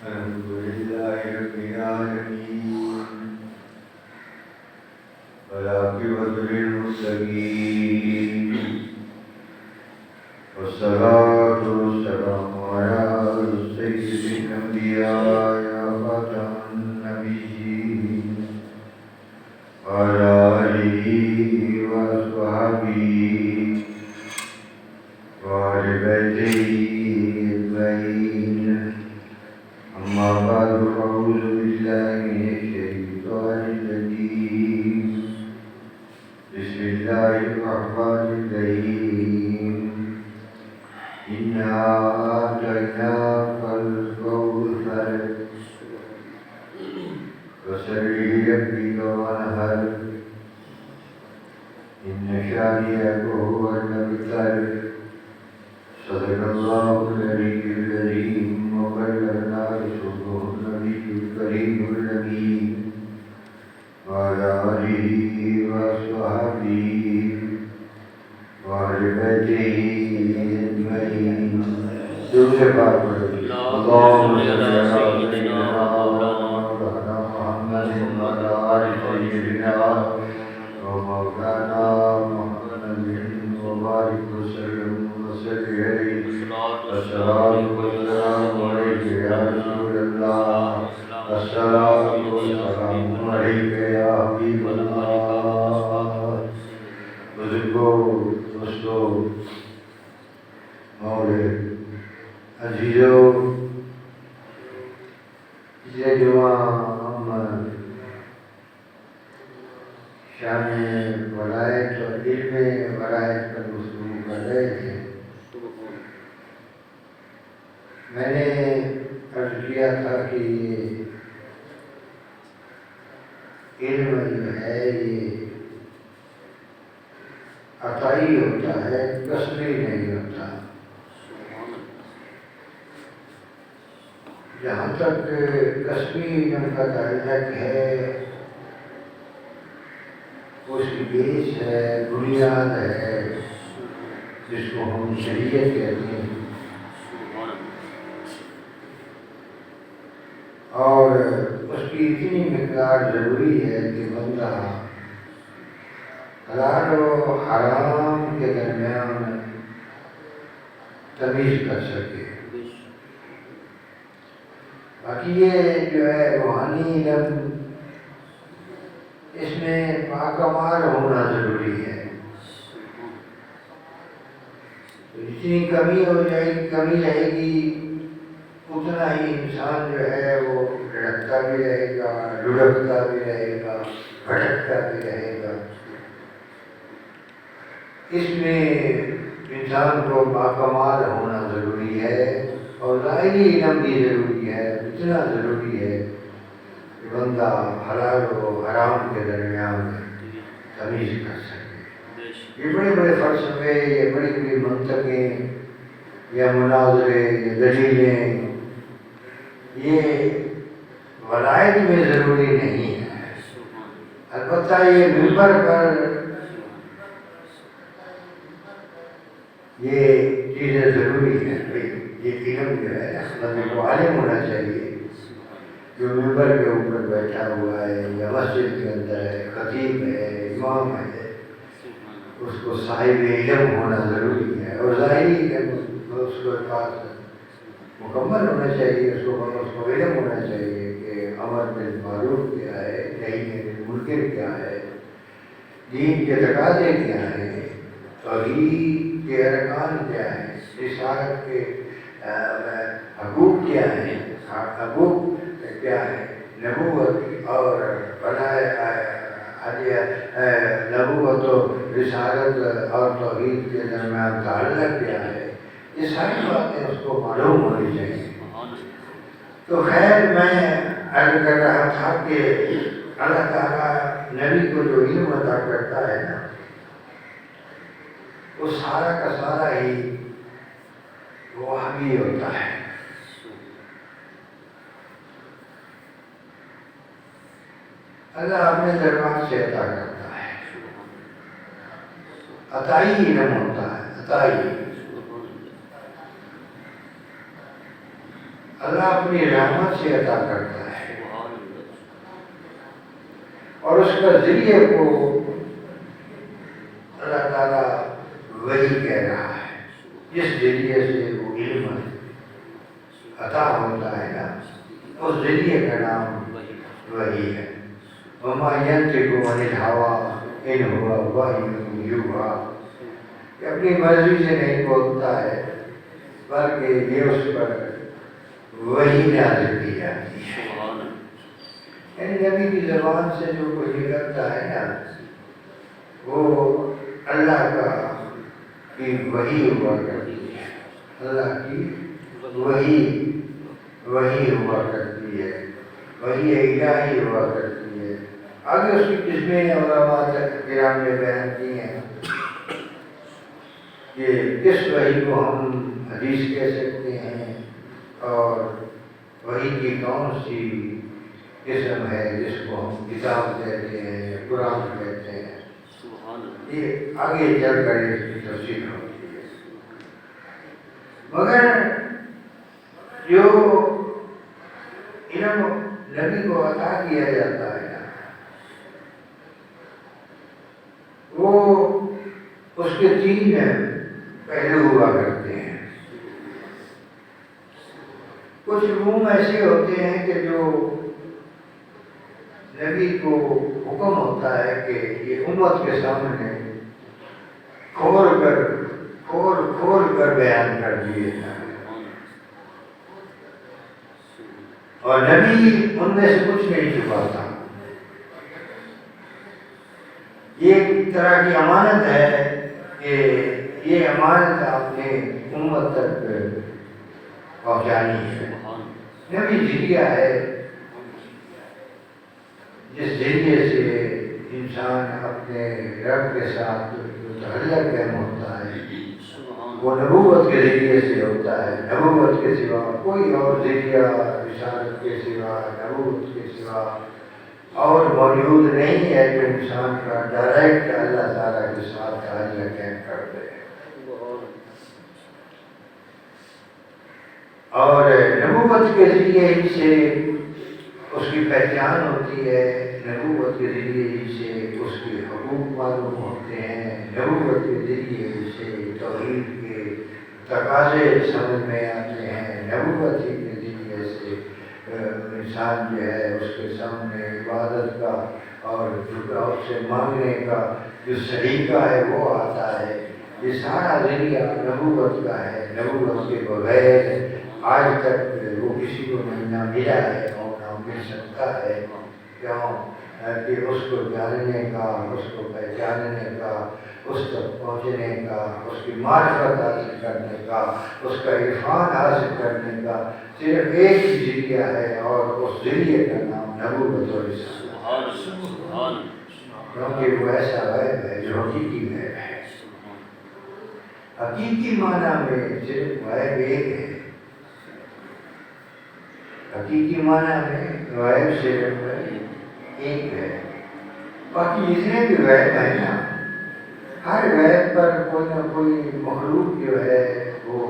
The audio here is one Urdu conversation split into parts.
الحمد لله رب العالمين والعاقبة للمتقين والصلاة والسلام على سيد الأنبياء وخاتم النبيين وعلى آله وأصحابه وآل بيته أجمعين. أما بعد فأعوذ بالله من الشيطان الرجيم. بسم الله الرحمن الرحيم. إنا أعطيناك الكوثر فصل لربك وانحر إن شانئك هو الأبتر. صدق الله العلي العظيم وبلغنا رسوله النبي الكريم الأمين وعلى آله وأصحابه وآل بيته أجمعين. درود پاک پڑھو. اللهم صل على سيدنا ومولانا محمد وعلى آل سيدنا ومولانا محمد وبارك وسلم وصل عليه. الصلاة والسلام عليك يا رسول الله. الصلاة والسلام عليك يا حبيب الله. بزرگوں، دوستوں اور عزیزوں، پچھلے جمعہ ہم شان ولایت اور علم ولایت پر گفتگو کر رہے تھے. میں نے عرض کیا تھا کہ یہ علم جو ہے یہ عطائی ہوتا ہے، کسبی نہیں ہوتا. جہاں تک کسبی علم کا تعلق ہے اس کی بیس ہے، بنیاد ہے، جس کو ہم شریعت کہتے ہیں. اور اس کی اتنی مقدار ضروری ہے کہ بندہ حلال و حرام کے درمیان تمیز کر سکے. باقی یہ جو ہے روحانی علم، اس میں باکمال ہونا ضروری ہے. جتنی کمی ہو جائے گی، کمی رہے گی، اتنا ہی انسان جو ہے وہ لڑکتا بھی رہے گا، لڑکتا بھی رہے گا، بھٹکتا بھی رہے گا. اس میں انسان کو باکمال ہونا ضروری ہے اور ظاہری علم بھی ضروری ہے. اتنا ضروری ہے کہ بندہ حلال و حرام کے درمیان تمیز کر سکے. یہ بڑے بڑے فلسفے، یہ بڑی بڑی منطقیں یا مناظرے یا دلیلیں، یہ ولایت میں ضروری نہیں ہے. البتہ یہ منبر پر یہ چیزیں ضروری ہیں. یہ علم جو ہے بندے کو عالم ہونا چاہیے. جو منبر کے اوپر بیٹھا ہوا ہے یا مسجد کے اندر ہے، خطیب ہے، امام ہے، اس کو صاحب علم ہونا ضروری ہے. اور ظاہری علم اس کے پاس مکمل ہونا چاہیے. اس کو علم ہونا چاہیے کہ امر بالمعروف کیا ہے، نہی عن المنکر کیا ہے، دین کے تقاضے کیا ہیں، توحید کے ارکان کیا ہیں، رسالت کے حقوق کیا ہیں، حقوق کیا ہے، نبوت اور نبوت و رسالت اور توحید کے درمیان تعلق کیا ہے. یہ ساری باتیں اس کو معلوم ہونی چاہیے. تو خیر، میں عرض کر رہا تھا کہ اللہ تعالیٰ نبی کو جو علم عطا کرتا ہے نا، وہ سارا کا سارا ہی وحی ہوتا ہے. اللہ اپنے دربار سے عطا کرتا ہے. عطائی علم ہوتا ہے، عطائی. اللہ اپنی رحمت سے عطا کرتا ہے، اور اس کا ذریعے کو اللہ تعالیٰ وہی کہہ رہا ہے، جس ذریعے سے وہ علم عطا ہوتا ہے نا، اس ذریعے کا نام وہی ہے۔ وَمَا يَنطِقُ عَنِ الْهَوَىٰ إِنْ هُوَ وَحْيٌ يُوحَىٰ، کہ اپنی مرضی سے نہیں بولتا ہے بلکہ یہ اس پر وہی نازل کی جاتی ہے۔ یعنی نبی کی زبان سے جو کچھ نکلتا ہے نا، وہ اللہ کا کی وحی ہوا کرتی ہے، اللہ کی وحی ہوا کرتی ہے، وحی الہی ہوا کرتی ہے۔ آگے اس کی قسمیں علماء کرام نے بیان کی ہیں کہ کس وحی کو ہم حدیث کہہ سکتے ہیں، اور وحی کی کون سی قسم ہے جس کو ہم کتاب کہتے ہیں، قرآن کہتے ہیں۔ یہ آگے چل کر اس کی تفصیل ہوتی ہے، مگر جو علم نبی کو عطا کیا جاتا ہے نا، وہ اس کے تین پہلو ہوا کرتے ہیں۔ کچھ علوم ایسے ہوتے ہیں کہ جو نبی کو حکم ہوتا ہے کہ یہ امت کے سامنے کھول کر بیان کر دیے جائیں، اور نبی ان میں سے کچھ نہیں چھپاتا۔ یہ ایک طرح کی امانت ہے کہ یہ امانت آپ نے امت تک پہنچانی ہے۔ نبی ذریعہ ہے جس ذریعے سے انسان اپنے رب کے ساتھ متعلق ہوتا ہے، وہ نبوت کے ذریعے سے ہوتا ہے۔ نبوت کے سوا کوئی اور ذریعہ، رسالت کے سوا، نبوت کے سوا اور موجود نہیں ہے جو انسان کا ڈائریکٹ اللہ تعالیٰ کے ساتھ تعلق قائم کر دے۔ اور نبوت کے ذریعے ہی سے اس کی پہچان ہوتی ہے، نبوت کے ذریعے ہی سے اس کے حقوق معلوم ہوتے ہیں، نبوت کے ذریعے ہی سے توحید کے تقاضے سمجھ میں آتے ہیں، نبوت ہی کے ذریعے سے انسان جو ہے اس کے سامنے عبادت کا اور جھکاؤ سے مانگنے کا جو سلیقہ ہے وہ آتا ہے۔ یہ سارا ذریعہ نبوت کا ہے۔ نبوت کے بغیر آج تک وہ کسی کو نہ ملا ہے اور نہ مل سکتا ہے، کیوں کہ اس کو جاننے کا، اس کو پہچاننے کا، اس تک پہنچنے کا، اس کی معرفت حاصل کرنے کا، اس کا عرفان حاصل کرنے کا صرف ایک ہی ذریعہ ہے، اور اس ذریعے کا نام نبوت و رسالت، کیونکہ وہ ایسا غیب ہے جو حقیقی غیب ہے۔ حقیقی معنی میں صرف غیب ایک ہے، حقیقی معنی میں غیب صرف ایک ہے۔ باقی جتنے بھی غیب ہیں نا، ہر غیب پر کوئی نہ کوئی مخلوق جو ہے وہ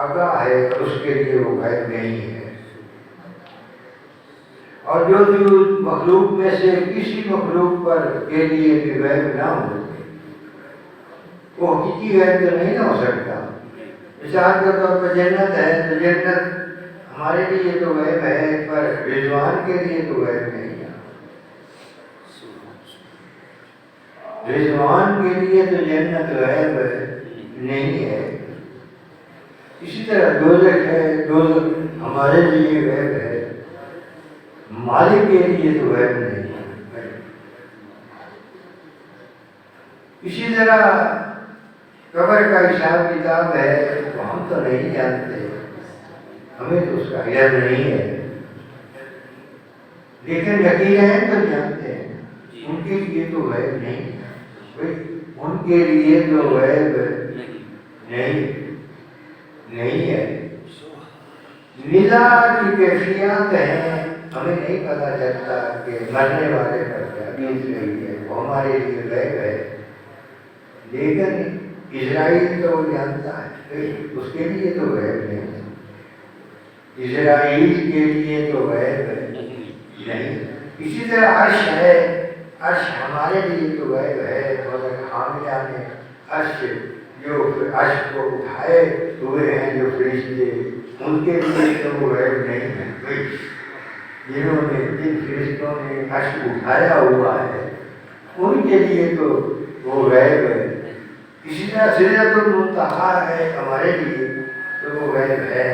آگاہ ہے، اس کے لیے وہ غیب نہیں ہے۔ اور جو مخلوق میں سے کسی مخلوق پر کے لیے بھی غیب نہ ہو، وہ حقیقی غیب تو نہیں نہ ہو سکتا۔ مثال کے طور پر جنت ہے تو جنت ہمارے لیے تو غیب ہے، پر رضوان کے لیے تو غیب نہیں ہے۔ رضوان کے لیے تو جنت غیب نہیں ہے۔ اسی طرح دوزخ ہے، دوزخ ہمارے لیے غیب ہے، مالک کے لیے تو غیب نہیں ہے۔ اسی طرح قبر کا حساب کتاب ہے تو ہم تو نہیں جانتے، ہمیں تو اس کا علم نہیں ہے، لیکن لکیریں تو جانتے ہیں، ان کے لیے تو غیب نہیں ہے، ان کے لیے تو غیب نہیں ہے۔ نظا کی کیفیات ہیں، ہمیں نہیں پتہ چلتا کہ مرنے والے پر کیا بیت رہی ہے، وہ ہمارے لیے غیب ہے، لیکن اسرائیل تو وہ جانتا ہے، اس کے لیے تو غیب نہیں ہے۔ اسرائیل کے لیے تو غیب ہے نہیں. اسی طرح عرش ہے، عرش ہمارے لیے تو غیب ہے. اور حاملہ نے عرش جو عرش کو اٹھائے ہوئے ہیں جو فرشتے، ان کے لیے تو وہ غیب نہیں ہے. جنہوں نے جن فرشتوں نے عرش اٹھایا ہوا ہے ان کے لیے تو وہ غیب ہے. اسی طرح سدرۃ المنتہا ہے ہمارے لیے تو وہ غیب ہے،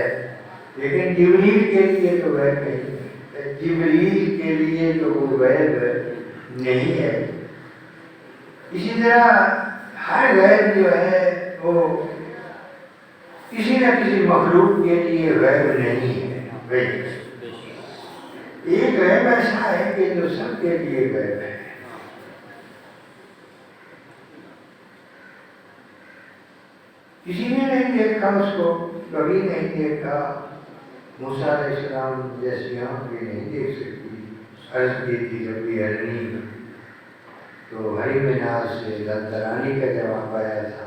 لیکن جبریل کے لیے تو غیب نہیں ہے. جبریل کے لیے تو وہ غیب نہیں ہے. اسی طرح ہر غیب جو ہے وہ کسی نہ کسی مخلوق کے لیے غیب نہیں ہے. ایک غیب ایسا ہے کہ جو سب کے لیے غیب ہے. کسی نے نہیں دیکھا اس کو، کبھی نہیں دیکھا. موسیٰ علیہ السلام جیسی آنکھ بھی نہیں دیکھ سکتی. عرض کی تھی کبھی ہرنی تو ہری مناز سے لندرانی کا جواب آیا تھا.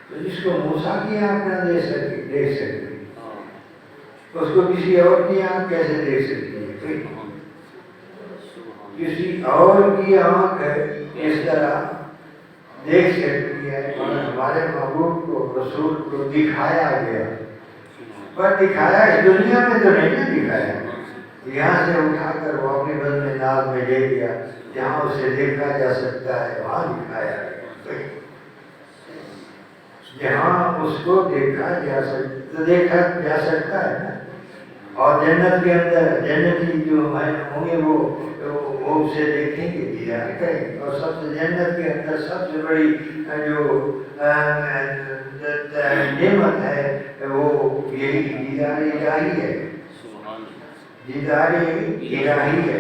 تو جس کو موسیٰ کی آنکھ نہ دیکھ سکتی اس کو کسی اور کی آنکھ کیسے دیکھ سکتی ہے؟ کسی اور کی آنکھ اس طرح دیکھ سکتی ہے. اور ہمارے محبوب کو، رسول کو دکھایا گیا، پر دکھایا اس دنیا میں تو نہیں نا دکھایا. یہاں سے اٹھا کر وہ اپنے بزم ناز میں لے گیا، جہاں اسے دیکھا جا سکتا ہے وہاں دکھایا گیا. جہاں اس کو دیکھا جا سکتا ہے نا. اور جنت کے اندر جنتی جو ہوں گے وہ اسے دیکھیں گے، دیدار کریں گے. اور سب سے جنت کے اندر سب سے بڑی جو نعمت ہے وہ یہی دیدار الہی ہے. دیدار الہی ہے.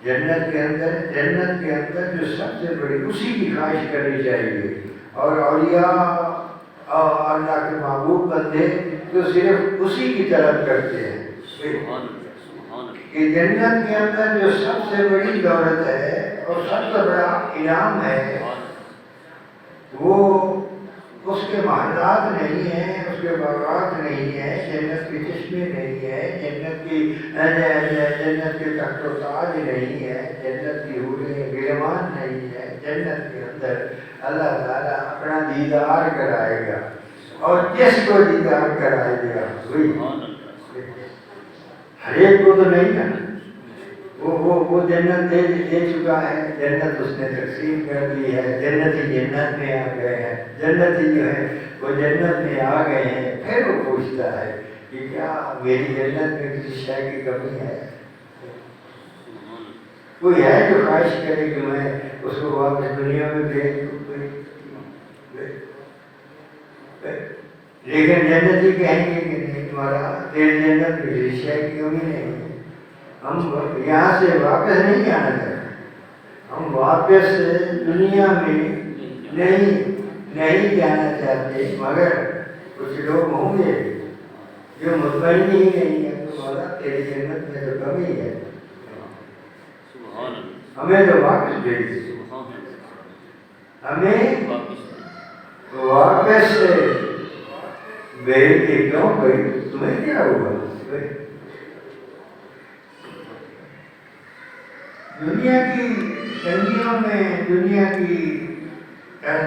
جنت کے اندر جو سب سے بڑی اسی کی خواہش کرنی چاہیے. اور اولیاء اور اللہ کے محبوب بندے تو صرف اسی کی طلب کرتے ہیں کہ جنت کے اندر جو سب سے بڑی دولت ہے اور سب سے بڑا انعام ہے وہ اس کے محلات نہیں ہیں، اس کے باغات نہیں ہیں، جنت کے چشمے نہیں ہیں، جنت کے تخت و تاج نہیں ہے، جنت کی حوریں غلمان نہیں ہے. جنت کے اندر اللہ تعالیٰ اپنا دیدار کرائے گا، اور جس کو دیدار کرائے گا وہی. ہر ایک کو تو نہیں نا. وہ جنت دے چکا ہے، جنت اس نے تقسیم کر دی ہے. جنتی جنت میں آ گئے ہیں، جنتی جو ہے وہ جنت میں آ گئے ہیں. پھر وہ پوچھتا ہے کہ کیا میری جنت میں کسی شے کی کمی ہے؟ کوئی ہے جو خواہش کرے کہ میں اس کو واپس دنیا میں بھیج دوں؟ لیکن جنتی کہیں گے کہ نہیں، تمہارا تیری جنت میں کسی شے کی کمی نہیں ہے. ہم یہاں سے واپس نہیں آنا چاہتے. ہم واپس دنیا میں نہیں جانا چاہتے. مگر کچھ لوگ ہوں گے جو مطمئن ہی نہیں ہے تمہارا تیری جنت میں تو کمی ہے، ہمیں تو واپس بھیج دو. ہمیں واپس بھیج دے. کیوں بھائی تمہیں کیا ہوا؟ دنیا کی تنگیوں میں، دنیا کی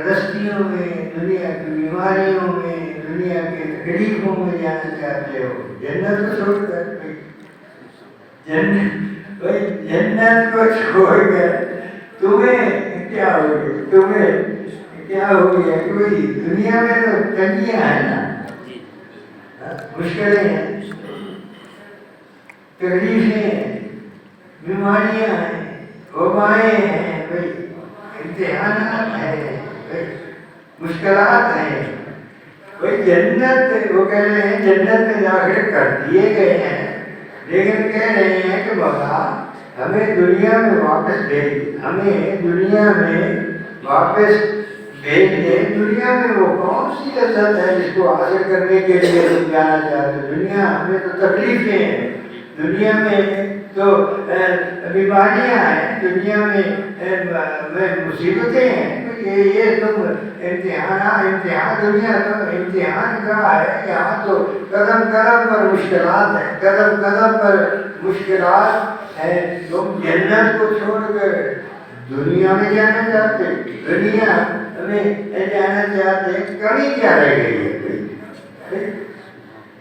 دستیوں میں، دنیا کی بیماریوں میں، دنیا کے تکلیفوں میں جانا چاہتے ہو. جنت کو چھوڑ کر جنت کو چھوڑ کر تمہیں کیا ہو گیا؟ تمہیں کیا ہو گیا؟ کوئی دنیا میں تو تنگیاں ہیں نا، مشکلیں ہیں، تکلیفیں ہیں، بیماریاں ہیں، وبائیں ہیں، امتحانات ہیں، مشکلات ہیں. جنت وہ کہہ رہے ہیں جنت میں داخل کر دیے گئے ہیں، لیکن کہہ رہے ہیں کہ بابا ہمیں دنیا میں واپس بھیج دے، ہمیں دنیا میں واپس بھیج دے. دنیا میں وہ کون سی لذت ہے جس کو حاصل کرنے کے لیے تم جانا چاہتے ہو؟ دنیا میں تو تکلیفیں ہیں، دنیا میں تو بیماریاں ہیں دنیا میں مصیبتیں ہیں، یہ تم امتحان دنیا تو امتحان کا ہے، یہاں تو قدم قدم پر مشکلات ہیں، قدم قدم پر مشکلات ہیں۔ تم جنت کو چھوڑ کر دنیا میں جانا چاہتے، دنیا میں جانا چاہتے، کمی کیا رہ گئی ہے؟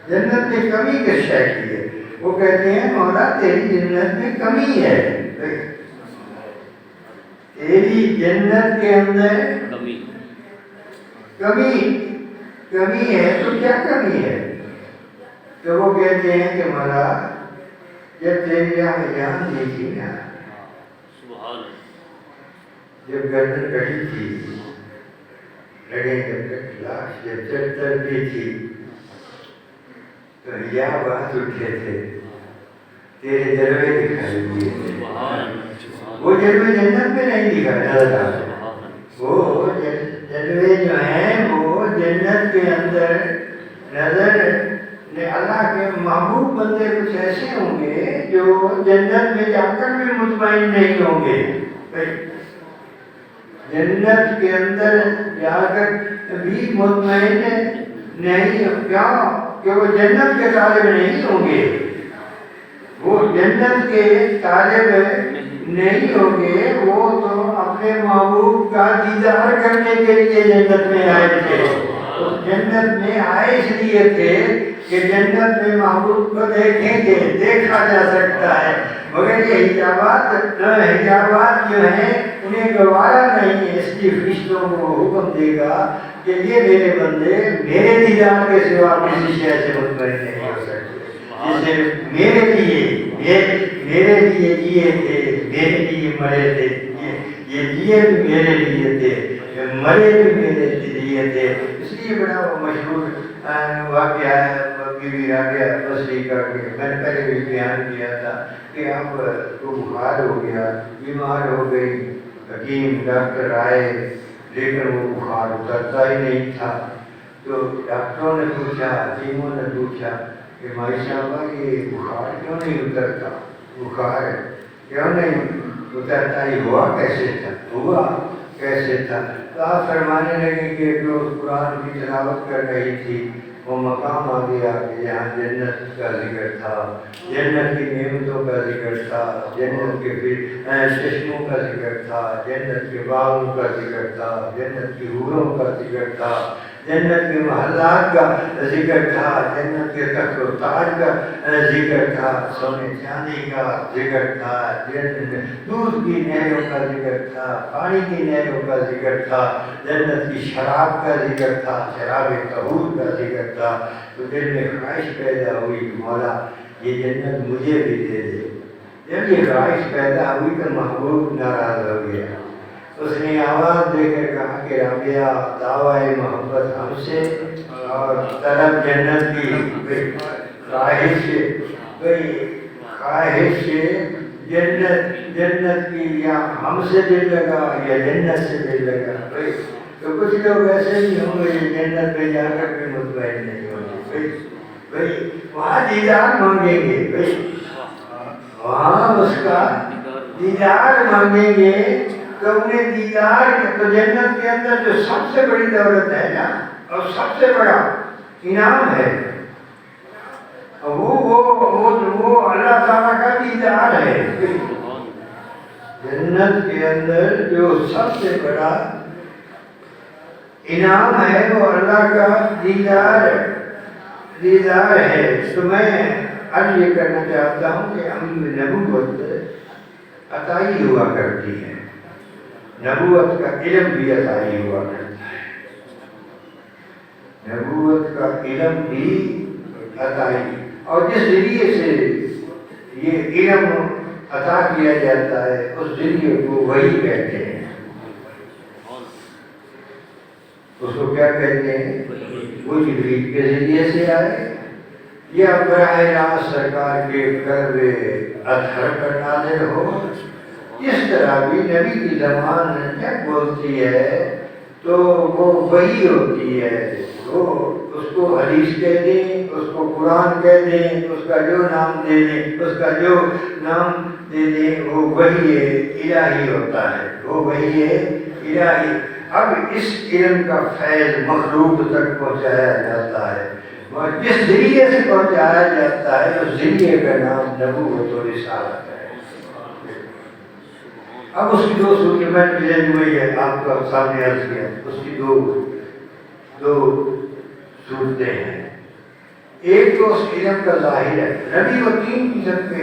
جنت میں کمی کس شے کی ہے؟ وہ کہتے ہیں مولا تیری جنت میں کمی ہے، تیری جنت کے اندر کمی ہے، تو کیا کمی ہے؟ تو وہ کہتے ہیں کہ مولا جب تیری راہ جان دی تھی نا، جب گردن کٹی تھی، لگے جب لاش جب چلتی تھی تو حجابات اٹھے تھے، تیرے جلوے دکھائی دیے تھے۔ وہ جلوے جنت میں نہیں دکھائے اللہ، وہ جلوے جو ہیں وہ جنت کے اندر نظر اللہ کے محبوب بندے کچھ ایسے ہوں گے جو جنت میں جا کر بھی مطمئن نہیں ہوں گے، جنت کے اندر جا کر بھی مطمئن نہیں، کیا کہ وہ جنت کے طالب نہیں ہوں گے، وہ جنت کے طالب نہیں ہوں گے، وہ تو اپنے محبوب کا دیدار کرنے کے لیے جنت میں آئے تھے۔ جنت میں آئے اس لیے تھے کہ جنت میں محبوب کو دیکھیں گے، دیکھا جا سکتا ہے، مگر یہ حجابات جو ہیں انہیں گوارا نہیں ہے، اس لیے فرشتوں کو حکم دے گا کہ یہ میرے بندے میرے دیدار کے سوا کسی شے سے مطمئن نہیں ہو سکتے، جسے میرے لیے جیے تھے، میرے لیے مرے تھے، یہ جیے بھی میرے لیے تھے، مرے بھی میرے لیے تھے۔ اس لیے بڑا مشہور واقعہ ہے بی بی رابعہ بصری کا، کہ میں نے پہلے بھی بیان کیا تھا کہ آپ کو بخار ہو گیا، بیمار ہو گئی، حکیم ڈاکٹر آئے لیکن وہ بخار اترتا ہی نہیں تھا، تو ڈاکٹروں نے پوچھا، حکیموں نے پوچھا کہ مائی صاحبہ یہ بخار کیوں نہیں اترتا، بخار کیوں نہیں اترتا، یہ ہوا کیسے تھا؟ تو آپ فرمانے لگے کہ جو قرآن کی تلاوت کر رہی تھی وہ مقام آ گیا کہ جہاں جنت کا ذکر تھا، جنت کی نعمتوں کا ذکر تھا، جنت کے چشموں کا ذکر تھا، جنت کے باغوں کا ذکر تھا، جنت کی حوروں کا ذکر تھا، جنت کے محلات کا ذکر تھا، جنت کے تخت و تاج کا ذکر تھا، سونے چاندی کا ذکر تھا، جنت دودھ کی نہروں کا ذکر تھا، پانی کی نہروں کا ذکر تھا، جنت کی شراب کا ذکر تھا، شراب طہور کا ذکر تھا۔ تو دل میں خواہش پیدا ہوئی کہ مولا یہ جنت مجھے بھی دے دے۔ جب یہ خواہش پیدا ہوئی تو محبوب ناراض ہو گیا، اس نے آواز دے کر کہا کہ رابعہ دعوی محبت ہم سے اور طلب جنت کی خواہش جنت کی، یا ہم سے دل لگا یا جنت سے دل لگا۔ تو کچھ لوگ ایسے بھی ہوں گے جنت میں جا کر بھی مطمئن نہیں ہوں گے، وہاں دیدار مانگیں گے، وہاں اس کا دیدار مانگیں گے، تو انہیں دیدار تو جنت کے اندر جو سب سے بڑی دولت ہے نا اور سب سے بڑا انعام ہے وہ اللہ تعالیٰ کا دیدار ہے۔ جنت کے اندر جو سب سے بڑا انعام ہے وہ اللہ کا دیدار ہے۔ تو میں عرض یہ کرنا چاہتا ہوں کہ ہم نبوت عطائی ہوا کرتی ہے، نبوت کا علم بھی عطائی ہوا کرتا ہے، نبوت کا علم بھی عطائی، اور جس ذریعے سے یہ علم عطا کیا جاتا ہے اس ذریعے کو وہی کہتے ہیں، اس کو کیا کہتے ہیں؟ وہ جبریل کے ذریعے سے آئے یا براہ راست سرکار کے قلب اطہر پر نازل ہو، جس طرح بھی نبی کی زبان جب بولتی ہے تو وہ وہی ہوتی ہے، اس کو حدیث کہہ دیں، اس کو قرآن کہہ دیں، اس کا جو نام دے دیں، اس کا جو نام دے دیں، وہ وحی الہی ہوتا ہے، وہ وحی الہی۔ اب اس علم کا فیض مخلوق تک پہنچایا جاتا ہے، اور جس ذریعے سے پہنچایا جاتا ہے اس ذریعے کا نام نبوت و رسالت ہے۔ اب اس کی دو صورتیں میں پلین ہوئی ہے، آپ کا سامنے عرض کیا، اس کی دو صورتیں ہیں۔ ایک تو اس علم کا ظاہر ہے، نبی کو 3 قسم کے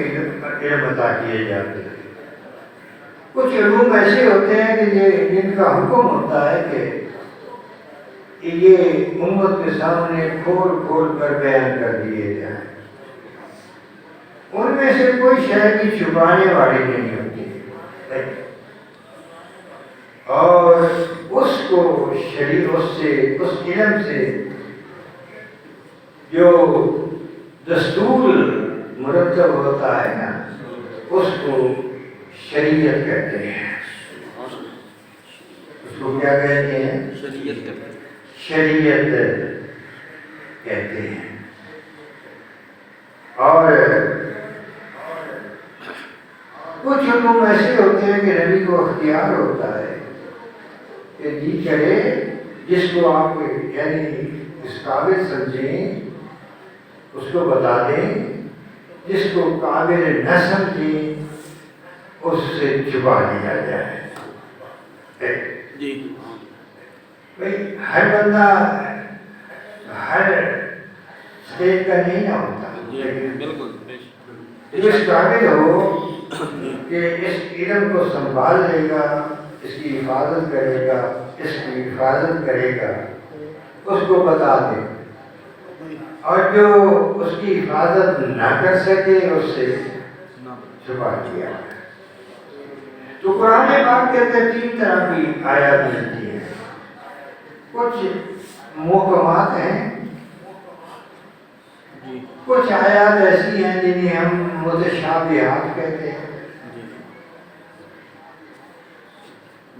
علم عطا کیے جاتے ہیں۔ کچھ علوم ایسے ہوتے ہیں کہ جن کا حکم ہوتا ہے کہ یہ امت کے سامنے کھول کھول کر بیان کر دیے جائیں، ان میں سے کوئی شے بھی چھپانے والی نہیں ہوتی، اور اس کو اس علم سے جو دستور مرتب ہوتا ہے نا، اس کو شریعت کہتے ہیں۔ اس کو کیا کہتے ہیں؟ شریعت کہتے ہیں۔ اور کچھ علوم ایسے ہوتے ہیں کہ نبی کو اختیار ہوتا ہے کہ جی کرے جس کو آپ یعنی اس قابل سمجھیں اس کو بتا دیں، جس کو قابل نہ سمجھیں اس سے چھپا دیا جائے۔ جی بھائی ہر بندہ ہر اسٹیج کا نہیں نہ ہوتا، بالکل جو اس قابل ہو کہ اس علم کو سنبھال لے گا، اس کی حفاظت کرے گا، اس کو بتا دے، اور جو اس کی حفاظت نہ کر سکے اس سے چھپا دیا۔ تو قرآن پاک کے اندر 3 طرح کی آیات ملتی ہیں۔ کچھ محکمات ہیں، کچھ آیات ایسی ہیں جنہیں ہم متشابہات کہتے ہیں،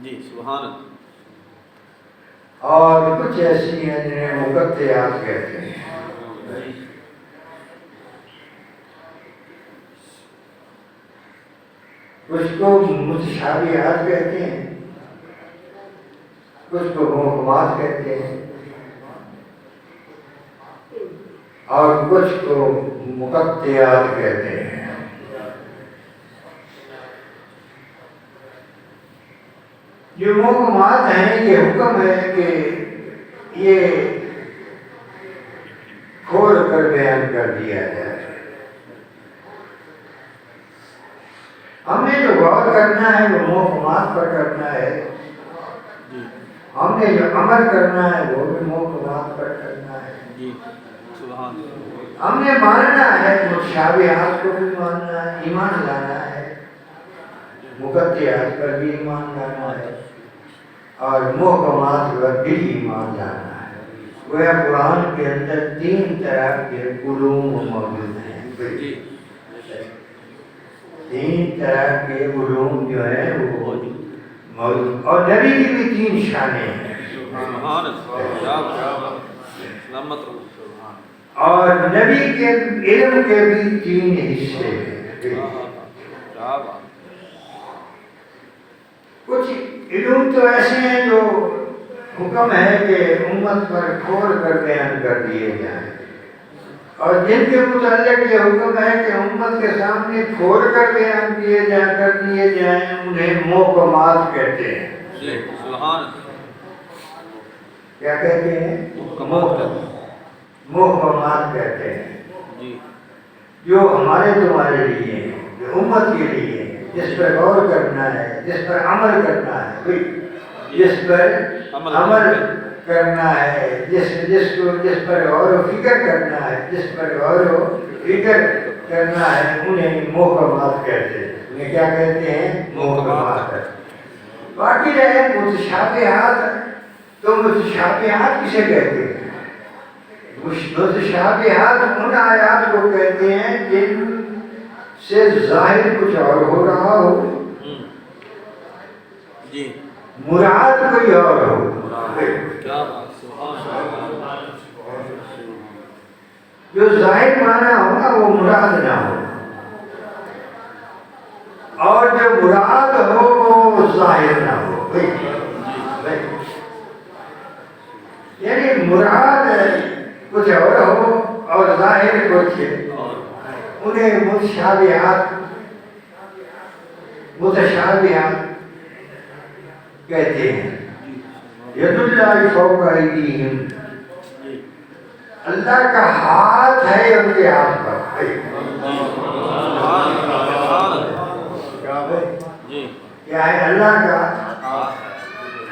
جی سبحان اللہ، اور کچھ ایسی ہیں جنہیں مقطعات کہتے ہیں۔ کچھ کو متشابہات کہتے ہیں، کچھ کو محکمات کہتے ہیں، اور کچھ کو مقطعات کہتے ہیں۔ جو محکمات ہیں یہ حکم ہے کہ یہ کھول کر بیان کر دیا جائے۔ ہم نے جو غور کرنا ہے وہ محکمات پر کرنا ہے، ہم نے جو عمل کرنا ہے وہ بھی محکمات پر کرنا ہے۔ جی سبحان اللہ، ہم نے ماننا ہے، متشابہات کو بھی ماننا ہے، ایمان لانا ہے، مقطعات پر بھی ایمان لانا ہے، اور محکمات پر بھی ایمان لانا ہے۔ گویا قرآن کے اندر 3 طرح کے علوم موجود ہیں، 3 طرح کے علوم جو ہیں وہ موجود، اور نبی کی بھی 3 شانیں ہیں، سبحان اللہ، سلامت رہو، اور نبی کے علم کے بھی 3 حصے ہیں۔ کچھ علوم تو ایسے ہیں جو حکم ہے کہ امت پر کھول کر بیان کر دیے جائیں، اور جن کے متعلق یہ حکم ہے کہ امت کے سامنے کھول کر بیان کر دیے جائیں، انہیں محکمات کہتے ہیں۔ سبحان کیا کہتے ہیں؟ محکمات کہتے ہیں، جی جو ہمارے تمہارے لیے ہیں، جو امت کے لیے ہیں، جس پر غور کرنا ہے، جس پر عمل کرنا ہے، جس پر عمل کرنا ہے، جس پر غور و فکر کرنا ہے، جس پر غور و فکر کرنا ہے، انہیں محکمات کہتے ہیں۔ انہیں کیا کہتے ہیں؟ محکمات۔ باقی رہے متشابہات، تو متشابہات کسے کہتے ہیں؟ متشابہات ان آیات کو کہتے ہیں جن سے ظاہر کچھ اور ہو رہا ہو، جی مراد کوئی اور ہو۔ جو ظاہر معنی ہو نا وہ مراد نہ ہو، اور جو مراد ہو وہ ظاہر نہ ہو. یعنی مراد کچھ اور ہو اور ظاہر کچھ، انہیں متشابہات کہتے ہیں. ید اللہ فوق ایدیہم، اللہ کا ہاتھ ہے ان کے ہاتھ پر. کیا ہے اللہ کا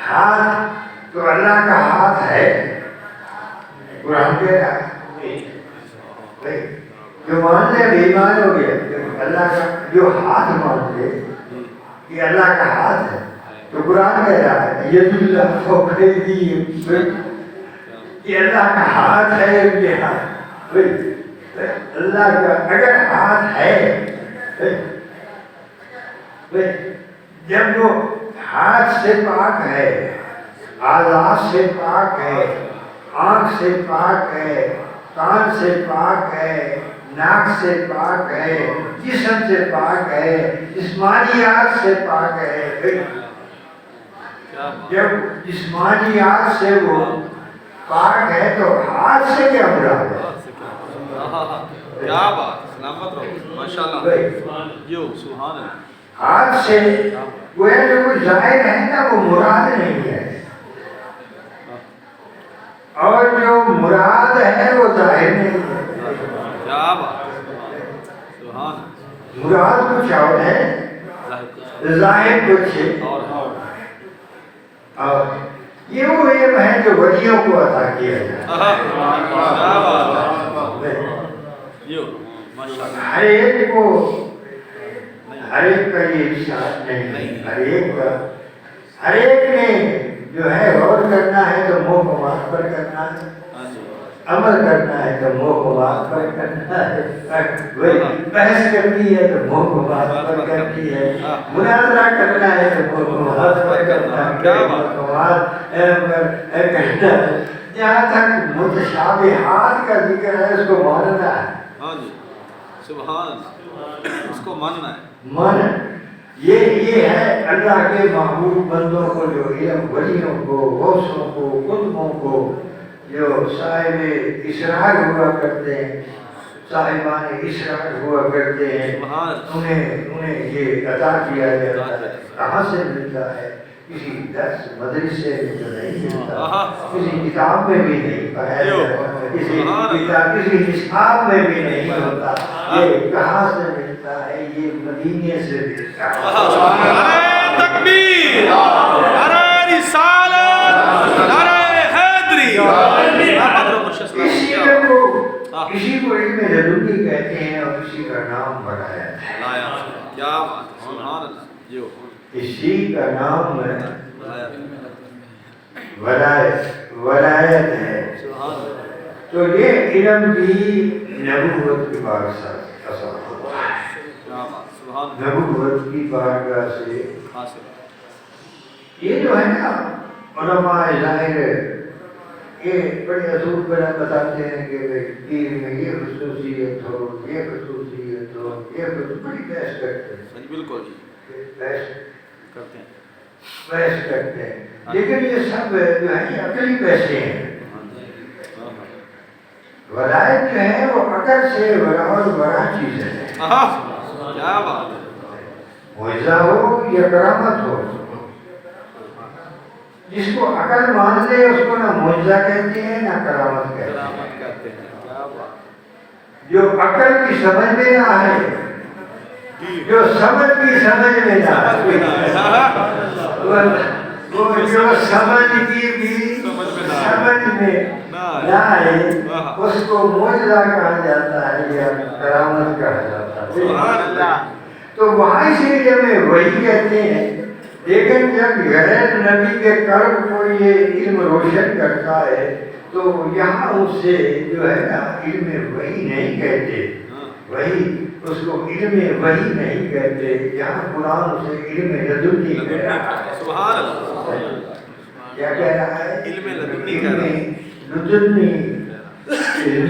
ہاتھ؟ تو اللہ کا ہاتھ ہے. قرآن کہہ رہا ہے جو مان لے بے ایمان ہو گیا. اللہ کا جو ہاتھ مان لے کہ اللہ کا ہاتھ ہے، تو قرآن کہہ رہا ہے ید اللہ فوق ایدیہم، کہ اللہ کا ہاتھ ہے ان کے ہاتھ. اللہ کا اگر ہاتھ ہے، جب وہ ہاتھ سے پاک ہے، اعضاء سے پاک ہے، آنکھ سے پاک ہے، کان سے پاک ہے، ناک سے پاک ہے، جسم سے پاک ہے، جسمانیات سے پاک ہے. جب جسمانیات سے وہ پاک ہے تو ہاتھ سے کیا مراد ہے؟ کیا بات، سلامت رہو، ماشاءاللہ. یو سبحان اللہ. ہاتھ سے گویا جو کچھ ظاہر ہے نا وہ مراد نہیں ہے، اور جو مراد ہے وہ ظاہر نہیں ہے. کیا بات، سبحان اللہ. مراد کچھ اور ہے، ظاہر کچھ ہے. اور یہ وہ علم ہے جو ولیوں کو عطا کیا جاتا ہے. ہر ایک کو، ہر ایک کا یہ اشارت نہیں، ہر ایک نے جو ہے غور کرنا ہے تو منہ کو بات پر کرنا ہے، عمل کرنا ہے تو منہ کو بات پر کرنا ہے، بحث کرنی ہے تو منہ کو بات پر کرنی ہے، مناظرہ کرنا ہے تو منہ کو بات پر کرنا ہے. جہاں تک متشابہات کا ذکر ہے اس کو ماننا ہے. ہاں جی سبحان اللہ، اس کو ماننا ہے. یہ ہے اللہ کے محبوب بندوں کو جو علم، ولیوں کو، غوثوں کو، قطبوں کو جو صاحب اسرار ہوا کرتے ہیں، صاحبان اسرار ہوا کرتے ہیں، انہیں یہ عطا کیا جاتا ہے. کہاں سے ملتا ہے؟ کسی درس مدرسے میں تو نہیں ملتا، کسی کتاب میں بھی نہیں پڑھایا جاتا، کسی نصاب میں بھی نہیں ہوتا. یہ کہاں سے ملتا ہے؟ یہ مدینے سے ملتا ہے. نعرہ تکبیر، نعرہ رسالت، نعرہ حیدری. کسی کو علم لدنی کہتے ہیں اور کسی کا نام بڑھایا ہے. کیا بات، سبحان اللہ. اسی کا نام ولایت ہے. تو یہ علم بھی نبوت کی بارگاہ سے ہوا ہے، نبوت کی بارگاہ سے. یہ جو ہے نا علماء ظاہر یہ بڑے اصول بنا بتاتے ہیں کہ پیر میں یہ خصوصیت ہو، یہ خصوصیت ہو، یہ بڑی بحث کرتے ہیں. بالکل بحث کرتے ہیں، لیکن یہ سب جو ہے یہ عقلی بحثیں ہیں. ولایت جو ہے وہ عقل سے اور بڑا چیز ہے. کیا بات، معجزہ ہو یا کرامت ہو، جس کو عقل مان لے اس کو نہ معجزہ کہتے ہیں نہ کرامت کہتے ہیں. جو عقل کی سمجھ میں نہ آئے، جو سمجھ کی سمجھ میں نہ آئے، وہ جو سمجھ کی بھی سمجھ میں نہ آئے اس کو معجزہ کہا جاتا ہے یا کرامت کہا جاتا ہے. تو وہاں سے جب وہی کہتے ہیں، لیکن جب غیر نبی کے قلب کو یہ علم روشن کرتا ہے تو یہاں اس سے جو ہے نا علم وحی نہیں کہتے، وہی اس کو علم وحی نہیں کہتے. یہاں قرآن اسے علم لدنی کہہ رہا ہے. سبحان اللہ. کیا کہہ رہا ہے؟ علم لدنی کہہ رہا ہے. لدنی، علم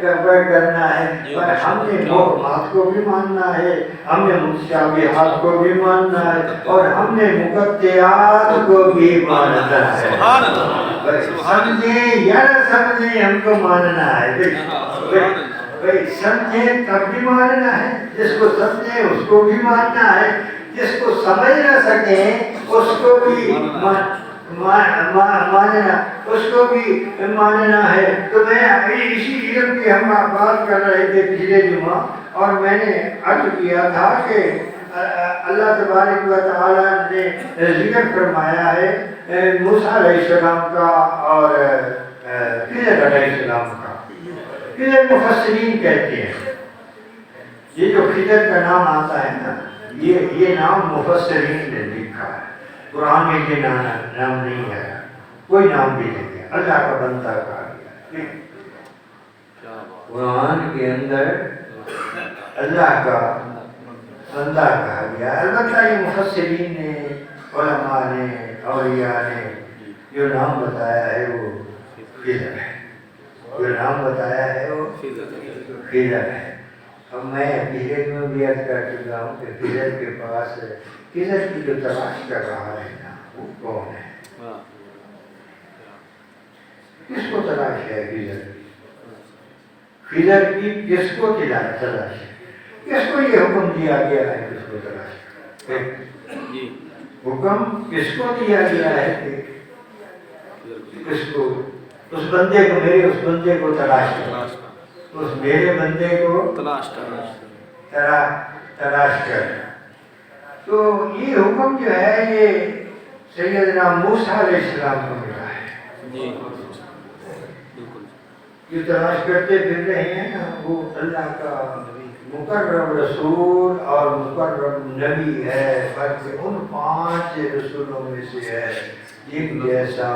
کرنا ہے، پر ہم نے محکمات کو بھی ماننا ہے، ہم نے متشابہات کو بھی ماننا ہے، اور ہم نے مقطعات کو بھی ماننا ہے۔ سبحان اللہ، سمجھیں یا نہ سمجھیں، ہم کو ماننا ہے۔ بھئی سمجھیں تب بھی ماننا ہے، جس کو سمجھیں اس کو بھی ماننا ہے، جس کو سمجھ نہ سکیں اس کو بھی ماننا، اس کو بھی ماننا ہے۔ تو میں اسی علم کی ہم بات کر رہے تھے پچھلے جمعہ، اور میں نے عرض کیا تھا کہ اللہ تبارک و تعالیٰ نے ذکر فرمایا ہے موسیٰ علیہ السلام کا اور خضر علیہ السلام کا۔ خضر مفسرین کہتے ہیں، یہ جو خضر کا نام آتا ہے نا، یہ نام مفسرین نے لکھا ہے، قرآن میں یہ نام نہیں ہے، کوئی نام بھی نہیں ہے، اللہ کا بندہ کہا گیا۔ قرآن کے اندر اللہ کا بندہ کہا گیا۔ البتہ یہ مفسرین نے، علماء نے، اولیاء نے جو نام بتایا ہے وہ خضر ہے، جو نام بتایا ہے وہ خضر ہے۔ اب میں خضر میں بھی عرض کر چکا ہوں کہ خضر کے پاس، خضر کی جو تلاش کر رہا ہے نا وہ کون ہے؟ کس کو تلاش ہے خضر؟ خضر کی کس کو تلاش ہے؟ کس کو یہ حکم دیا گیا ہے کس کو تلاش ہے؟ حکم کس کو دیا گیا ہے کہ کس کو؟ اس بندے کو، میرے اس بندے کو تلاش کر، اس میرے بندے کو تلاش کر۔ تو یہ حکم جو ہے یہ سیدنا موسیٰ علیہ السلام کو ملا ہے۔ جو تلاش کرتے پھر رہے ہیں نا، وہ اللہ کا مقرب رسول اور مقرب نبی ہے، بلکہ ان 5 رسولوں میں سے ہے جن جیسا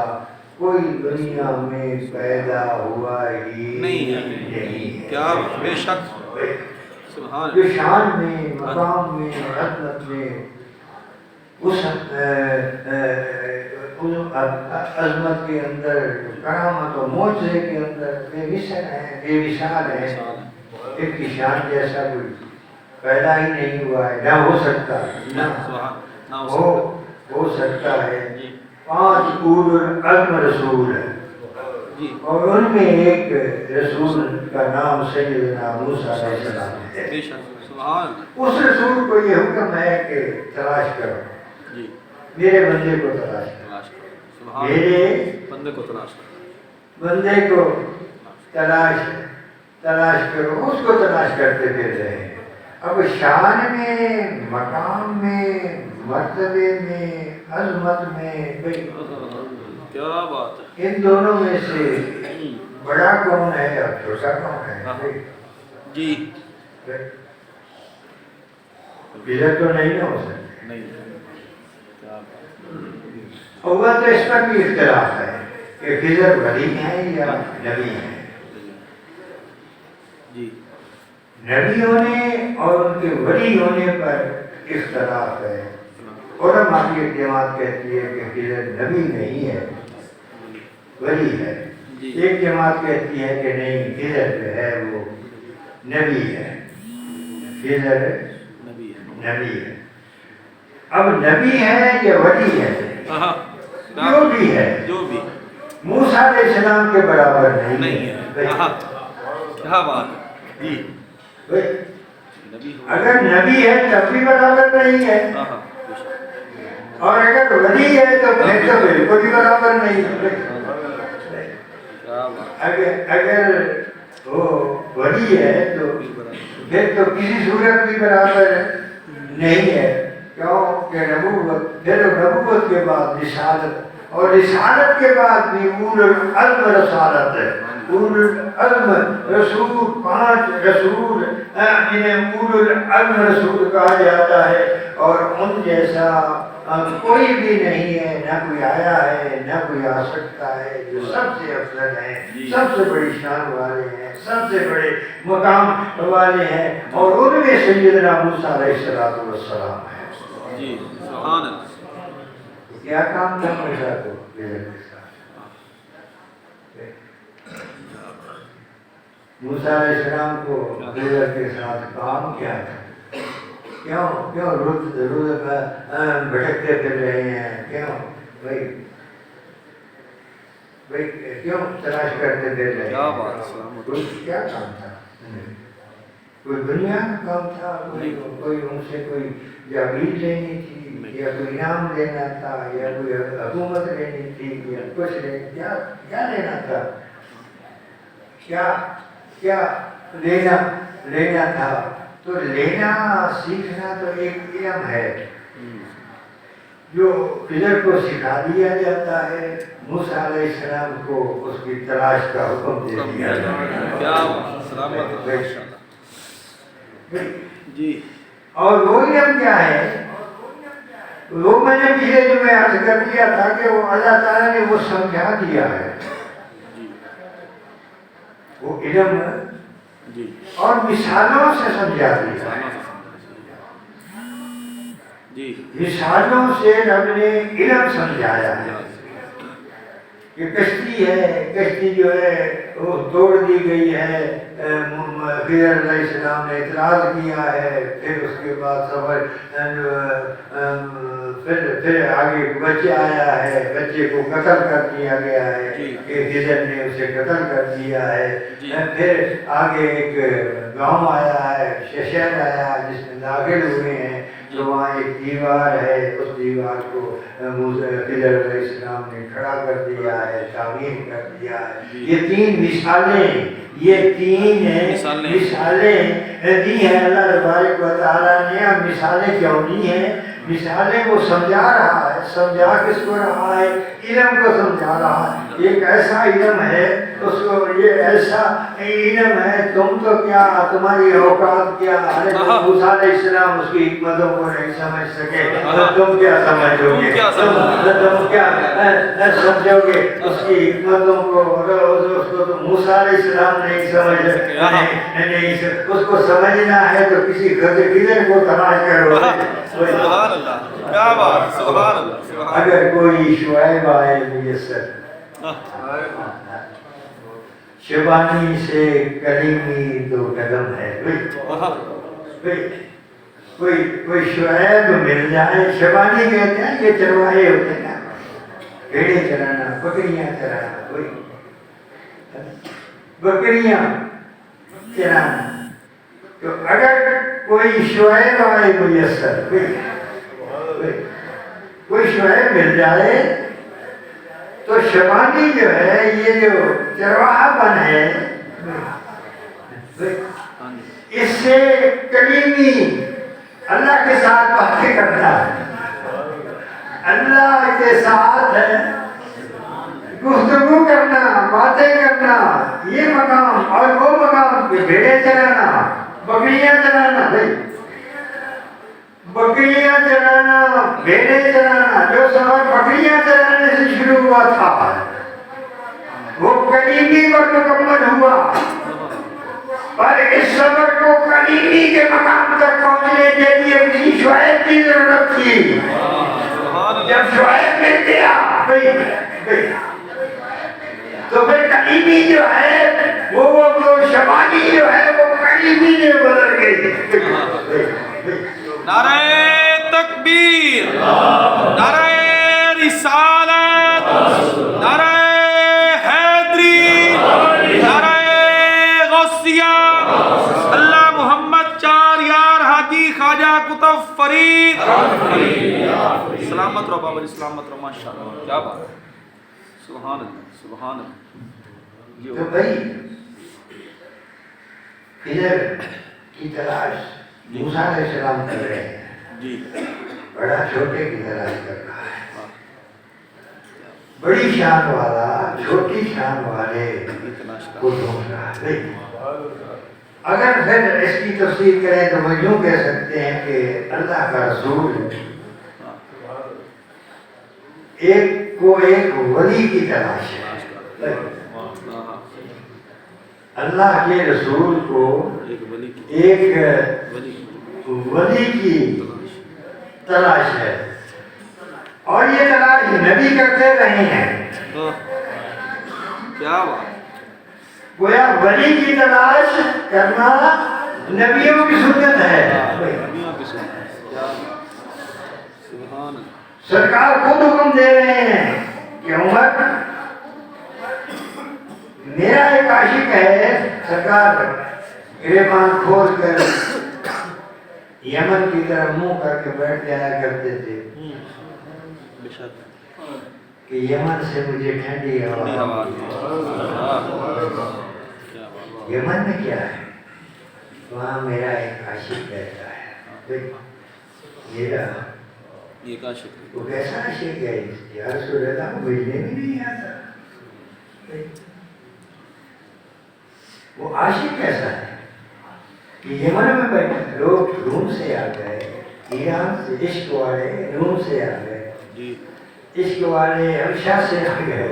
کوئی دنیا میں پیدا ہوا ہی نہیں ہے۔ کیا بے شک، جو شان میں، مقام میں، عظمت میں، اس عظمت کے اندر، کرامت و معجزے کے اندر بے مثال ہے، ایک کی شان جیسا کوئی پیدا ہی نہیں ہوا ہے، نہ ہو سکتا، نہ ہو سکتا ہے۔ 5 اولو العزم رسول ہے، اور ان میں ایک رسول کا نام سیدنا موسیٰ علیہ السلام ہے۔ اس رسول کو یہ حکم ہے کہ تلاش کرو، میرے بندے کو تلاش کرو، میرے بندے کو تلاش کرو، اس کو تلاش کرتے پھر رہے ہیں۔ اب شان میں، مقام میں، مرتبے میں، عظمت میں، کیا بات ہے، ان دونوں میں سے بڑا کون ہے اور چھوٹا کون ہے؟ جی خضر تو نہیں ہو سکتے، ہوگا تو اس پر بھی اختلاف ہے کہ خضر ولی ہیں یا نبی ہیں۔ نبی ہونے اور ان کے ولی ہونے پر اختلاف ہے۔ علماء کی ایک جماعت کہتی ہے کہ خضر نبی نہیں ہے، ولی ہے۔ ایک جماعت کہتی ہے کہ نہیں، خضر جو ہے وہ نبی ہے، خضر نبی ہے۔ اب نبی ہے یا ولی ہے، جو بھی ہے، موسیٰ علیہ السلام کے برابر نہیں ہے۔ کیا بات ہے جی، اگر نبی ہے تب بھی برابر نہیں ہے، اور اگر ولی ہے تو پھر تو بالکل ہی برابر نہیں ہے۔ اگر وہ ولی ہے تو پھر تو کسی صورت بھی برابر نہیں ہے، کیوں کہ نبوت، پھر نبوت کے بعد رسالت، اور رسالت کے بعد بھی اولو العزم رسالت ہے۔ اولو العزم رسول، 5 رسول جنہیں اولو العزم رسول کہا جاتا ہے، اور ان جیسا کوئی بھی نہیں ہے، نہ کوئی آیا ہے نہ کوئی آ سکتا ہے، جو سب سے افضل ہیں، سب سے بڑی شان والے ہیں، سب سے بڑے مقام والے ہیں، اور ان میں سیدنا موسیٰ علیہ السلام ہے۔ جی سبحان اللہ، کیا کام تھا موسیٰ کو؟ موسیٰ علیہ السلام کو خضر کے ساتھ کام کیا تھا؟ کیوں روز بھٹکتے پھر رہے ہیں؟ کیوں بھائی کیوں تلاش کرتے پھر رہے ہیں؟ کوئی کیا کام تھا؟ کوئی دنیا کا کام تھا؟ کوئی ان سے کوئی جاگیر لینی تھی یا کوئی انعام لینا تھا یا کوئی حکومت لینی تھی یا کچھ کیا لینا تھا؟ کیا لینا تھا؟ تو لینا سیکھنا تو ایک علم ہے جو خضر کو سکھا دیا جاتا ہے، موسیٰ علیہ السلام کو اس کی تلاش کا حکم دے دیا جاتا ہے۔ جی اور وہ علم کیا ہے؟ وہ میں نے پچھلے جو میں عرض کر دیا تھا کہ وہ اللہ تعالیٰ نے وہ سمجھا دیا ہے، وہ علم اور مثالوں سے سمجھا دیا ہے۔ مثالوں سے رب نے علم سمجھایا ہے کہ کشتی ہے، کشتی جو ہے وہ توڑ دی گئی ہے، خضر علیہ السلام نے اعتراض کیا ہے، پھر اس کے بعد پھر آگے بچہ آیا ہے، بچے کو قتل کر دیا گیا ہے کہ خضر نے اسے قتل کر دیا ہے، پھر آگے ایک گاؤں آیا ہے، شہر آیا جس میں داخل ہوئے ہیں، تو وہاں ایک دیوار ہے، اس دیوار کو خضر علیہ السلام نے کھڑا کر دیا ہے، تعمیر کر دیا ہے۔ یہ تین مثالیں دی ہیں اللہ تبارک و تعالیٰ نے۔ اب مثالیں کیوں دی ہیں؟ مثالیں وہ سمجھا رہا ہے، سمجھا کس کو رہا ہے؟ علم کو سمجھا رہا ہے۔ ایک ایسا علم ہے، اس کو یہ ایسا علم ہے، تم تو کیا، تمہاری اوقات کیا، موسیٰ علیہ السلام اس کی حکمتوں کو نہیں سمجھ سکے، تم کیا سمجھو گے؟ تم کیا سمجھو گے اس کی حکمتوں کو؟ اس کو تو موسیٰ علیہ السلام نہیں سمجھ اس کو سمجھنا ہے تو کسی خضر کو تلاش کرو۔ سبحان اللہ، کیا بات، سبحان اللہ۔ اگر کوئی شعیب آئے میسر، شبانی سے کلیمی دو قدم ہے، کوئی شعیب مل جائے، شبانی کہتے ہیں یہ چرواہے ہوتے ہیں نا، بھیڑیں چرانا، بکریاں چرانا، بکریاں چرانا، تو اگر کوئی شعیب آئے میسر، کوئی شعیب مل جائے تو شبانی جو ہے، یہ جو چرواہا پن ہے، اس سے کلیمی اللہ کے ساتھ باتیں کرتا ہے، اللہ کے ساتھ گفتگو کرنا، باتیں کرنا، یہ مقام اور وہ مقام، بھیڑیں چرانا، بکریاں چرانا، بکریاں چرانا، بھیڑیں چرانا، جو سفر بکریاں چرانے سے شروع ہوا تھا وہ کلیمی پر مکمل ہوا، اور اس سفر کو کلیمی کے مقام تک پہنچنے کے لیے کسی شعیب کی ضرورت تھی۔ جب شعیب مل گیا تو پھر کلیمی جو ہے وہ شبانی جو ہے وہ کلیمی میں بدل گئی۔ نعرہ تکبیر، نعرہ رسالت، نعرہ حیدری، نعرہ غوثیہ، اللہ محمد چار یار حاجی خواجہ قطب فرید، سلامت رہو بابا جی، سلامت رہو، ماشاءاللہ، کیا بات ہے، سبحان اللہ، سبحان اللہ۔ تو بھائی خضر کی تلاش موسیٰ علیہ السلام کر رہے ہیں، بڑا چھوٹے کی تلاش کر رہا ہے، بڑی شان والا چھوٹی شان والے کو ڈھونڈ رہا ہے۔ اگر پھر اس کی تفسیر کریں تو وہ یوں کہہ سکتے ہیں کہ اللہ کا رسول ایک ولی کی تلاش ہے، اللہ کے رسول کو ایک ولی کی تلاش ہے، اور یہ تلاش نبی کرتے رہے ہیں۔ کیا بات، گویا ولی کی تلاش کرنا نبیوں کی سنت ہے. نبیوں کی سنت ہے. کیا سبحان اللہ. سرکار خود حکم دے رہے ہیں کہ عمر میرا ایک عاشق ہے. سرکار گریبان کھول کر یمن کی طرف منہ کر کے بیٹھ جایا کرتے تھے بے شک. کہ یمن سے مجھے ٹھنڈی ہوا. یمن میں کیا ہے؟ وہاں میرا ایک عاشق رہتا ہے. میرا یہ کا شکر. وہ کیسا عاشق ہے؟ یا رسول اللہ کو بھیجنے بھی نہیں آتا. وہ عاشق کیسا ہے کہ یمن میں بیٹھے لوگ روم سے آ گئے, ایران سے عشق والے روم سے آ گئے, عشق والے حبشہ سے آ گئے,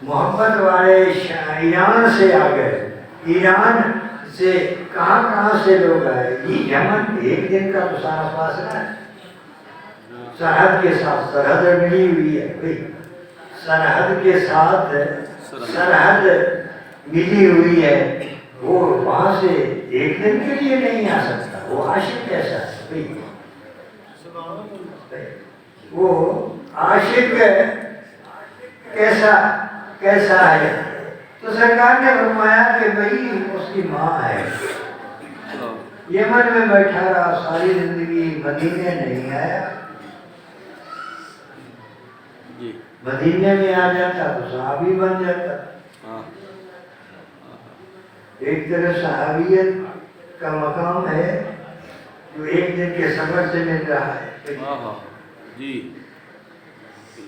محبت والے ایران سے آ گئے, ایران سے کہاں کہاں سے لوگ آئے. یہ یمن ایک دن کا تو سارا فاصلہ ہے. سرحد کے ساتھ سرحد ملی ہوئی ہے بھائی, سرحد کے ساتھ سرحد ملی ہوئی ہے. وہ وہاں سے ایک دن کے لیے نہیں آ سکتا. وہ عاشق کیسا ہے بھائی؟ وہ عاشق کیسا ہے؟ تو سرکار نے فرمایا کہ بھائی اس کی ماں ہے. یمن میں بیٹھا رہا ساری زندگی, مدینے نہیں آیا. مدینے میں آ جاتا تو صحابی بن جاتا. ایک طرف صحابیت کا مقام ہے جو ایک دن کے سفر سے مل رہا ہے.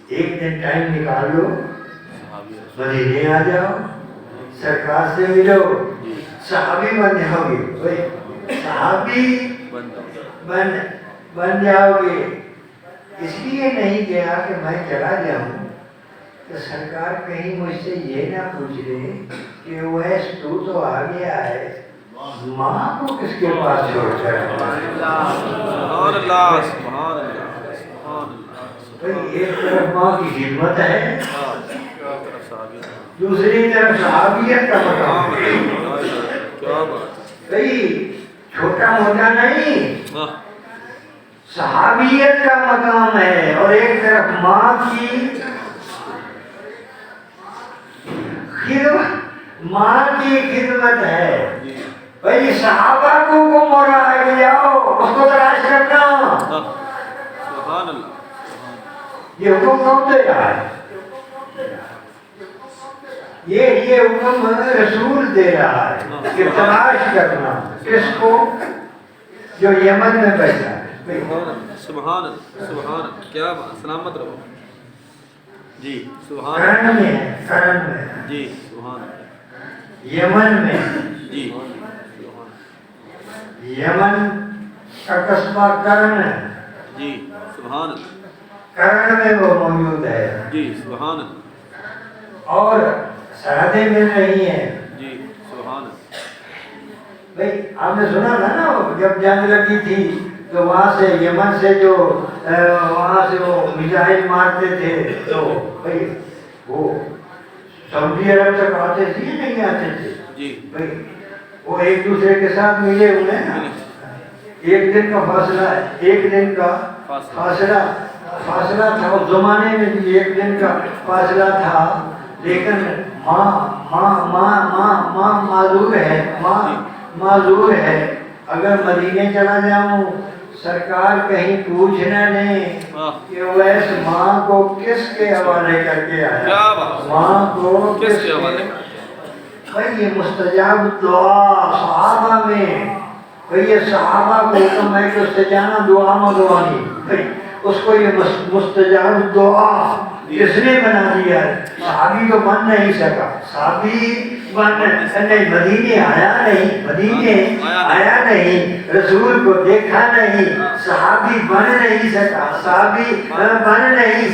ایک دن ٹائم نکال لو, مدینے آ جاؤ, سرکار سے ملو, صحابی بن جاؤ گے. صحابی بن جاؤ گے. اس لیے نہیں کیا کہ میں چلا جاؤں تو سرکار کہیں مجھ سے یہ نہ پوچھ لے کہ ویس تو آ گیا ہے, ماں کو کس کے پاس چھوڑ کر. ایک طرف ماں کی خدمت ہے, دوسری طرف صحابیت کا مقام ہے. چھوٹا موٹا نہیں, صحابیت کا مقام ہے. اور ایک طرف ماں کی خدمت ہے. بھائی صحابہ کو مور رہا ہے کہ جاؤ اس کو تلاش کرنا. یہ حکم کون دے رہا ہے؟ یہ حکم رسول دے رہا ہے کہ تلاش کرنا. کس کو؟ جو یمن میں بیٹھا ہے. سبحان سبحان. کیا سلامت رہو جی. سبحان. کرن میں جی. سبحان. یمن میں جی. یمن کا قصبہ کرن ہے جی. سبحان. کرن میں وہ موجود ہے جی. سبحان. اور سرحدیں مل رہی ہیں جی. سبحان. بھائی آپ نے سنا تھا نا جب جنگ لگی تھی تو وہاں سے یمن سے جو وہاں سے وہ میزائل مارتے تھے تو بھائی وہ سعودی عرب تک آتے تھے یا نہیں آتے تھے جی. بھائی وہ ایک دوسرے کے ساتھ ملے ہوئے ہیں نا. ایک دن کا فاصلہ ہے, ایک دن کا فاصلہ تھا اس زمانے میں بھی ایک دن کا فاصلہ تھا. لیکن ماں معذور ہے. اگر مدینے چلا جاؤں سرکار کہیں پوچھنا نہیں کہ ویس ماں کو کس کے حوالے کر کے آیا. ماں کو کس کے حوالے. بھائی یہ مستجاب دعا صحابہ میں, بھئی یہ صحابہ کو حکم ہے کہ اس سے جانا دعا مدعانی. بھئی اس کو یہ مستجاب دعا کس نے بنا دیا ہے؟ صحابی تو بن نہیں سکا. صحابی مدینے آیا نہیں, رسول کو دیکھا نہیں, صحابی بن نہیں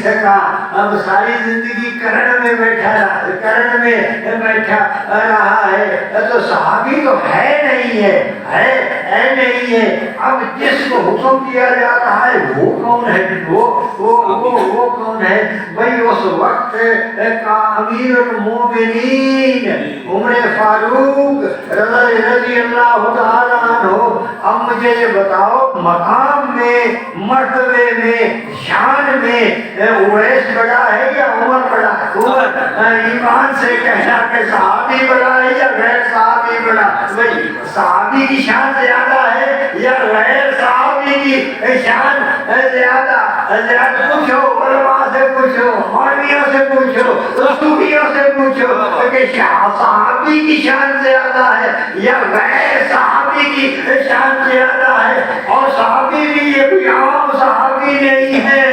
سکا. اب ساری زندگی کرن میں بیٹھا رہا ہے تو صحابی تو ہے نہیں ہے. اب جس کو حکم دیا جا رہا ہے وہ کون ہے؟ وہ کون ہے؟ بھائی اس وقت کا امیر المومنین عمر فاروق رضی اللہ تعالیٰ عنہ، اب مجھے یہ بتاؤ مقام میں، مرتبے میں، شان میں اویس بڑا ہے یا عمر بڑا ہے؟ ایمان سے کہنا کہ صحابی بڑا ہے یا غیر صحابی بڑا؟ بھائی صحابی کی شان زیادہ ہے یا غیر صحابی کی شان زیادہ؟ پوچھو علماء سے، پوچھو مولویوں سے، پوچھو صوفیوں سے، پوچھو کہ صحابی کی شان زیادہ ہے یا غیر صحابی کی شان زیادہ ہے؟ اور صحابی بھی یہ کوئی عام صحابی نہیں ہے۔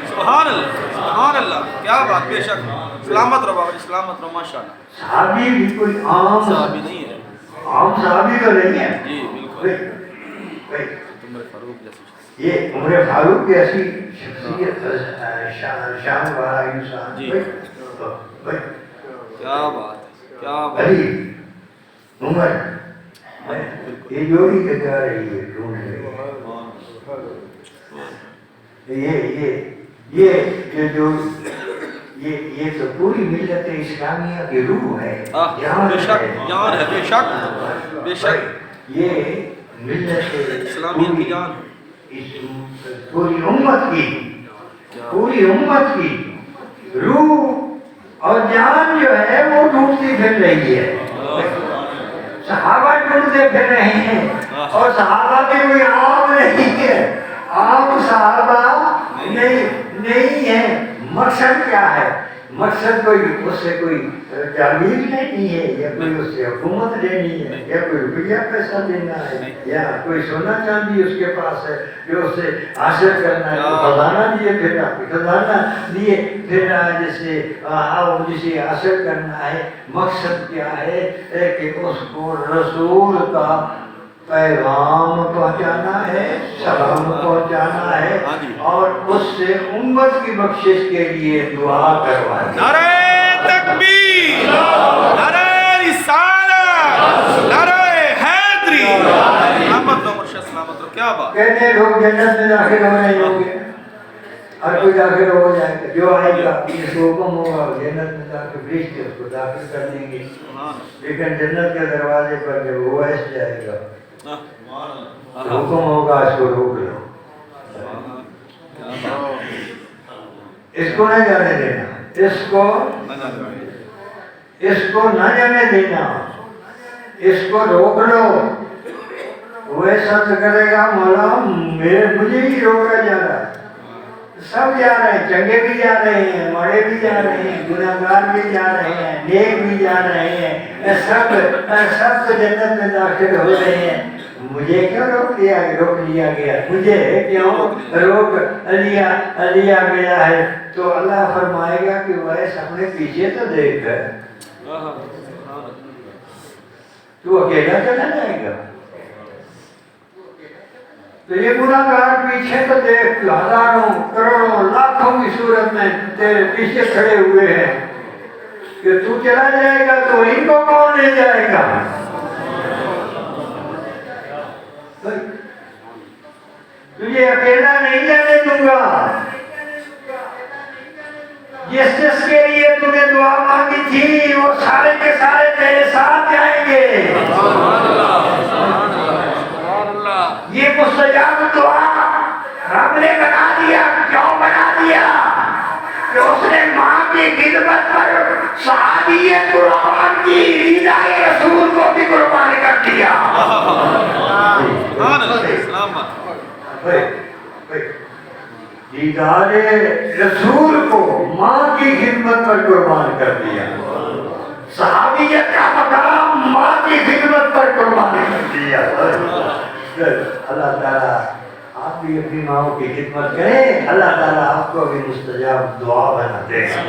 سبحان اللہ، سبحان اللہ، کیا بات، بے شک، سلامت رہو بابا، سلامت رہو، ماشاءاللہ۔ صحابی بھی کوئی عام صحابی نہیں ہے، عام صحابی تو نہیں ہے۔ جی بالکل، عمر فاروق جیسی یہ عمر فاروق جیسی شخصیت، شان والا انسان، جی، کیا بات ہے، کیا بات ہے، علی عمر یہ جوڑی کے جا رہی ہے ڈھونڈ رہی ہے۔ یہ جو یہ تو پوری ملت اسلامیہ کی روح ہے، بے شک، جان ہے، بے شک، بے شک، یہ ملت اسلامیہ کی جان، پوری امت کی روح اور جان جو ہے وہ ڈھونڈتی پھر رہی ہے۔ صحابہ ڈھونڈتے پھر رہے ہیں، اور صحابہ بھی کوئی عام نہیں ہے، عام صحابہ نہیں ہے۔ مقصد کیا ہے؟ مقصد کوئی اس سے کوئی تعمیر لینی ہے، یا کوئی اس سے حکومت لینی ہے، یا کوئی روپیہ پیسہ دینا ہے، یا کوئی سونا چاندی اس کے پاس ہے جو اس سے حاصل کرنا ہے، خزانہ دیے پھر خزانہ دیے پھر جسے حاصل کرنا ہے۔ مقصد کیا ہے کہ اس کو رسول کا پیغام پہنچانا ہے، سلام پہنچانا ہے، اور اس سے امت کی بخشش کے لیے دعا کروانا ہے۔ نعرہ تکبیر، نعرہ رسالت، نعرہ حیدری، سلامت رہو مرشد، سلامت رہو، کیا بات، کہتے ہیں لوگ جنت میں داخل ہو رہے ہوں گے، ہر کوئی داخل ہو جائے گا، جو آئے گا جس کو حکم ہوگا جنت میں داخل، فرشتے اس کو داخل کر دیں گے۔ لیکن جنت کے دروازے پر جب وہ ایسے جائے گا، حکم ہوگا اس کو روک لو، اس کو نہ جانے دینا، اس کو نہ جانے دینا، اس کو روک لو۔ وہ ایسا کرے گا، مولا مجھے ہی روکا جا رہا ہے، سب جا رہے ہیں، چنگے بھی جا رہے ہیں، مڑے بھی جا رہے ہیں، گناہگار بھی جا رہے ہیں، نیک بھی جا رہے ہیں، سب جنت میں داخل ہو رہے ہیں، مجھے کیوں روک لیا گیا؟ مجھے کیوں روک لیا گیا ہے؟ تو اللہ فرمائے گا کہ ویسے اپنے پیچھے تو دیکھ، تو اکیلا چلا جائے گا؟ تو یہ گناہگار پیچھے تو دیکھ، ہزاروں کروڑوں لاکھوں کی صورت میں تیرے پیچھے کھڑے ہوئے ہیں، کہ تو چلا جائے گا تو ان کو کون لے جائے گا؟ تجھے اکیلا نہیں جانے دوں گا۔ جس کے لیے تو نے دعا مانگی تھی وہ سارے کے سارے تیرے ساتھ جائیں گے۔ یہ مستجاب دعا رب نے بنا دیا، کیوں بنا دیا؟ کہ اس نے ماں کی خدمت پر صحابی قرآن کی ریدائے رسول کو بھی قربان کر دیا۔ دیدار رسول کو ماں کی خدمت پر قربان کر دیا، صحابیت کا مقام ماں کی خدمت پر قربان کر دیا۔ اللہ تعالیٰ آپ بھی اپنی ماں کی خدمت کریں، اللہ تعالیٰ آپ کو بھی مستجاب دعا بنا دے گا۔